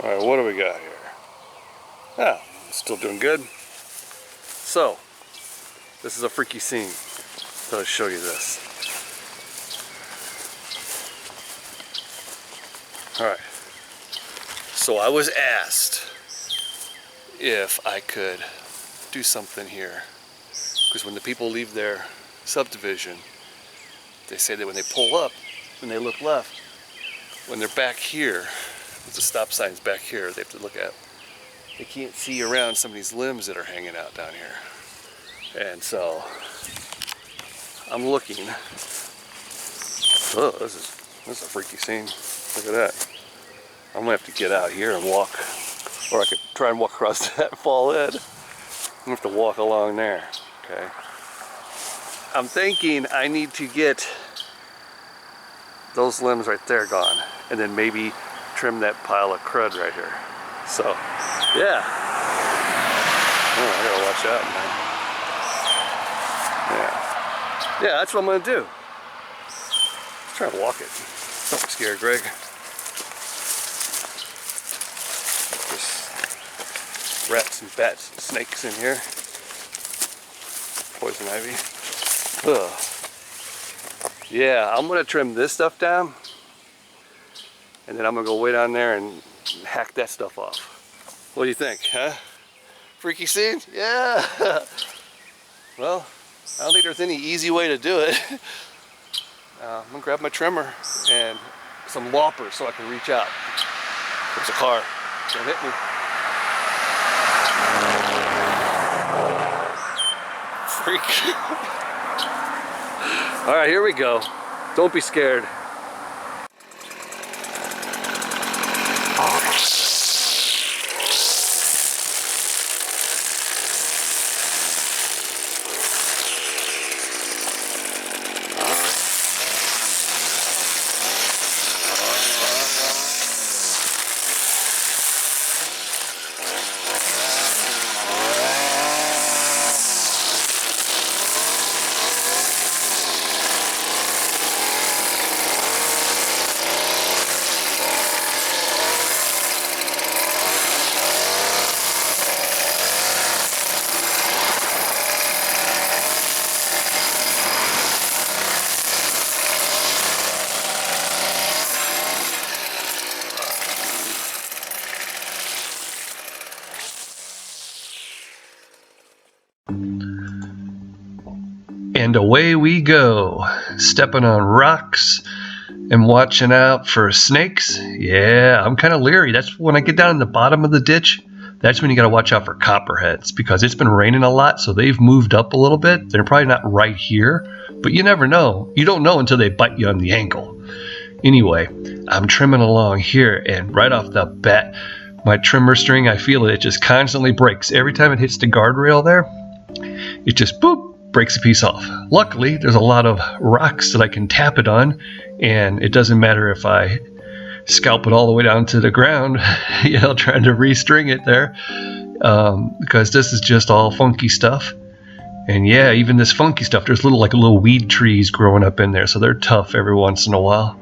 Alright, what do we got here? Ah, still doing good. So, this is a freaky scene. So I'll show you this. Alright. So I was asked if I could do something here. Because when the people leave their subdivision, they say that when they pull up, when they look left, when they're back here, there's a stop signs back here they have to look at. They can't see around some of these limbs that are hanging out down here. And so, I'm looking. Oh, this is a freaky scene. Look at that. I'm gonna have to get out here and walk, or I could try and walk across that fall edge. I'm gonna have to walk along there, okay? I'm thinking I need to get those limbs right there gone, and then maybe trim that pile of crud right here. So, yeah. Oh, I gotta watch out, man. Yeah, that's what I'm gonna do. Let's try and walk it. Don't be scared, Greg. There's rats and bats and snakes in here. Poison ivy. Ugh. Yeah, I'm gonna trim this stuff down, and then I'm gonna go way down there and hack that stuff off. What do you think, huh? Freaky scene? Yeah. Well, I don't think there's any easy way to do it. I'm gonna grab my trimmer and some loppers so I can reach out. There's a car. Don't hit me. Freak. All right, here we go. Don't be scared. And away we go, stepping on rocks and watching out for snakes. Yeah, I'm kind of leery. That's when I get down in the bottom of the ditch. That's when you got to watch out for copperheads, because it's been raining a lot, so they've moved up a little bit. They're probably not right here, but you never know. You don't know until they bite you on the ankle. Anyway, I'm trimming along here, and right off the bat, my trimmer string, I feel it just constantly breaks. Every time it hits the guardrail there, it just boop, breaks a piece off. Luckily, there's a lot of rocks that I can tap it on, and it doesn't matter if I scalp it all the way down to the ground, you know, trying to restring it there, because this is just all funky stuff. And yeah, even this funky stuff, there's little weed trees growing up in there, so they're tough every once in a while.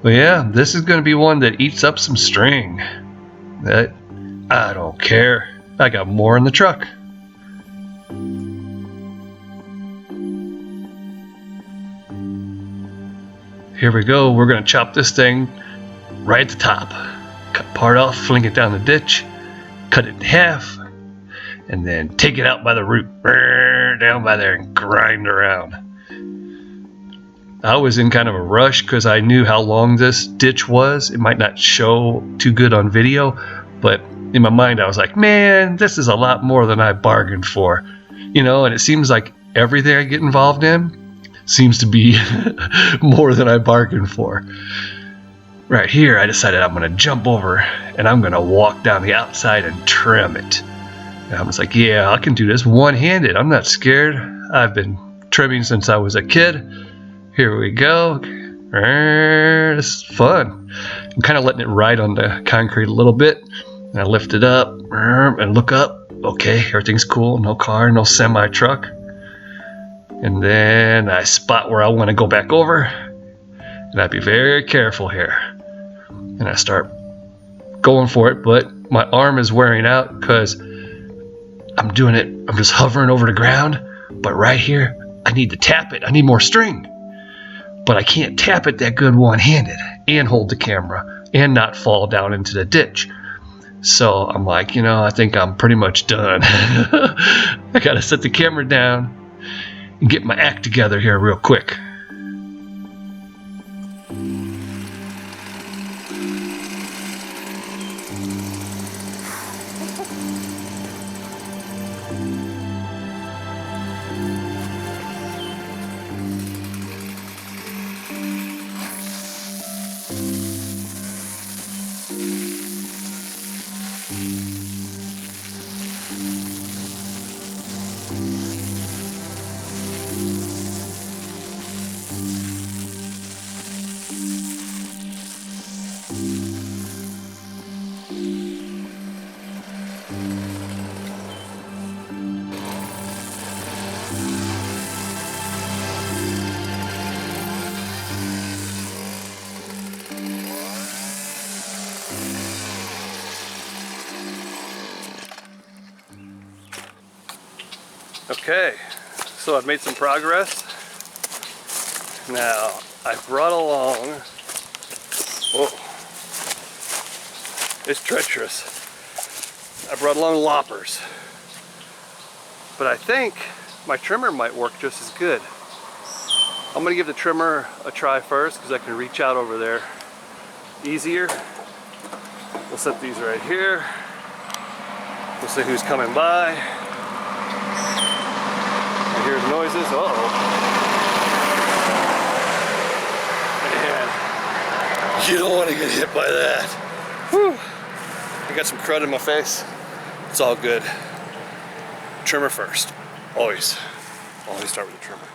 But yeah, this is going to be one that eats up some string. I don't care. I got more in the truck. Here we go. We're going to chop this thing right at the top. Cut part off, fling it down the ditch, cut it in half, and then take it out by the root. Down by there and grind around. I was in kind of a rush because I knew how long this ditch was. It might not show too good on video, but in my mind I was like, man, this is a lot more than I bargained for. You know, and it seems like everything I get involved in seems to be more than I bargained for. Right here, I decided I'm going to jump over and I'm going to walk down the outside and trim it. And I was like, yeah, I can do this one-handed. I'm not scared. I've been trimming since I was a kid. Here we go. This is fun. I'm kind of letting it ride on the concrete a little bit. And I lift it up and look up. Okay, everything's cool. No car, no semi-truck. And then I spot where I want to go back over. And I be very careful here. And I start going for it, but my arm is wearing out because I'm doing it. I'm just hovering over the ground, but right here, I need to tap it. I need more string, but I can't tap it that good one-handed and hold the camera and not fall down into the ditch. So I'm like, I think I'm pretty much done. I gotta set the camera down and get my act together here real quick. Okay, so I've made some progress. Now, I've brought along, whoa, it's treacherous. I brought along loppers, but I think my trimmer might work just as good. I'm gonna give the trimmer a try first because I can reach out over there easier. We'll set these right here. We'll see who's coming by. I hear the noises. Uh-oh. Man, you don't want to get hit by that. Whew. I got some crud in my face. It's all good. Trimmer first. Always start with the trimmer.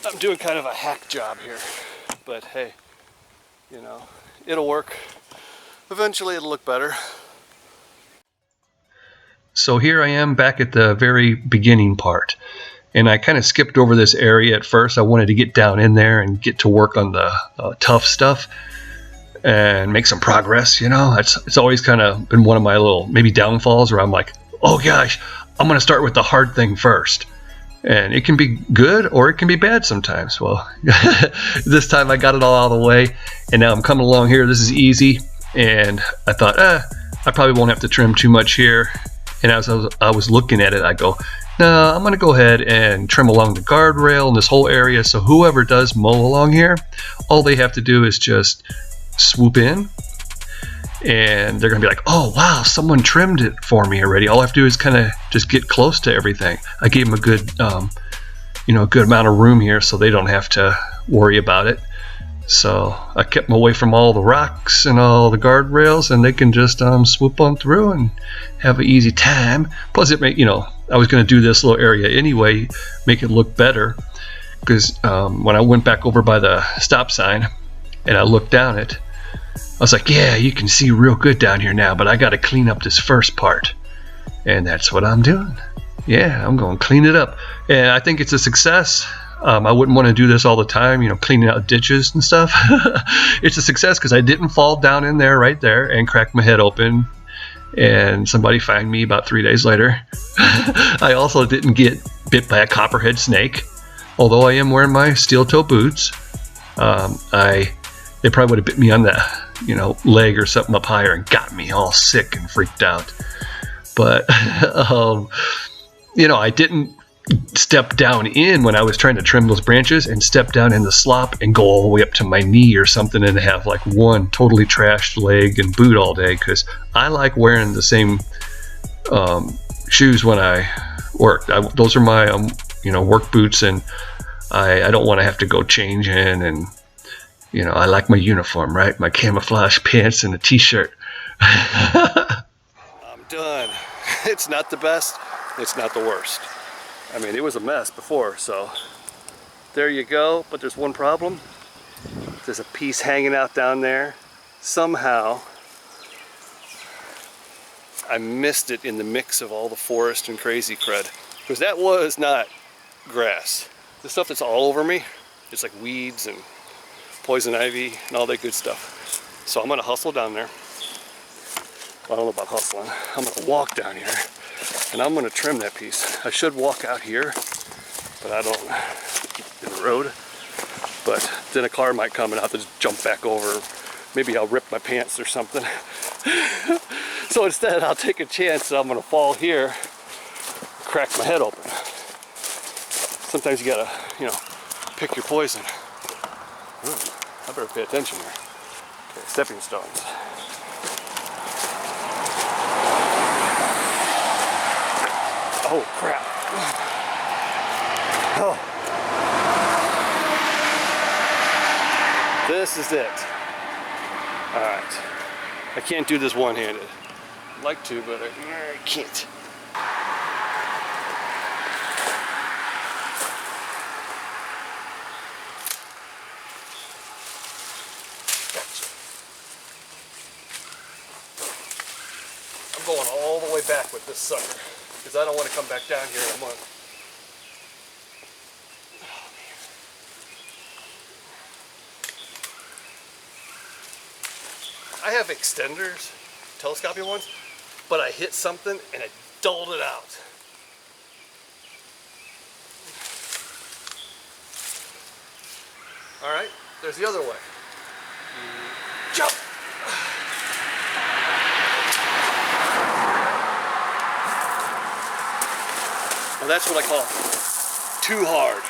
I'm doing kind of a hack job here, but hey, it'll work. Eventually it'll look better. So here I am back at the very beginning part. And I kind of skipped over this area at first. I wanted to get down in there and get to work on the tough stuff and make some progress. You know, it's always kind of been one of my little maybe downfalls where I'm like, oh gosh, I'm going to start with the hard thing first. And it can be good or it can be bad sometimes. Well, this time I got it all out of the way, and now I'm coming along here. This is easy, and I thought, I probably won't have to trim too much here. And as I was looking at it, I go, no, I'm going to go ahead and trim along the guardrail in this whole area. So whoever does mow along here, all they have to do is just swoop in, and they're going to be like, oh, wow, someone trimmed it for me already. All I have to do is kind of just get close to everything. I gave them a good, a good amount of room here so they don't have to worry about it. So I kept them away from all the rocks and all the guardrails, and they can just swoop on through and have an easy time. Plus, I was going to do this little area anyway, make it look better, because when I went back over by the stop sign and I looked down it, I was like, yeah, you can see real good down here now, but I got to clean up this first part. And that's what I'm doing. Yeah, I'm going to clean it up. And I think it's a success. I wouldn't want to do this all the time, cleaning out ditches and stuff. It's a success because I didn't fall down in there right there and crack my head open, and somebody found me about 3 days later. I also didn't get bit by a copperhead snake, although I am wearing my steel toe boots. They probably would have bit me on the leg or something up higher and got me all sick and freaked out. But I didn't step down in when I was trying to trim those branches and step down in the slop and go all the way up to my knee or something and have like one totally trashed leg and boot all day, because I like wearing the same shoes when I work. Those are my work boots, and I don't want to have to go change in, and I like my uniform, right? My camouflage pants and a t-shirt. I'm done. It's not the best, it's not the worst. I mean, it was a mess before, so there you go. But there's one problem. There's a piece hanging out down there. Somehow I missed it in the mix of all the forest and crazy crud, because that was not grass. The stuff that's all over me, it's like weeds and poison ivy and all that good stuff. So I'm gonna hustle down there. Well, I don't know about hustling. I'm gonna walk down here and I'm gonna trim that piece. I should walk out here, but I don't, in the road. But then a car might come and I'll have to just jump back over. Maybe I'll rip my pants or something. So instead I'll take a chance that I'm gonna fall here, crack my head open. Sometimes you gotta, pick your poison. I better pay attention here. Okay, stepping stones. Oh crap. Oh. This is it. Alright. I can't do this one-handed. I'd like to, but I can't. I'm going all the way back with this sucker, because I don't want to come back down here in a month. I have extenders, telescoping ones, but I hit something and it dulled it out. All right, there's the other way. Jump! Now that's what I call too hard.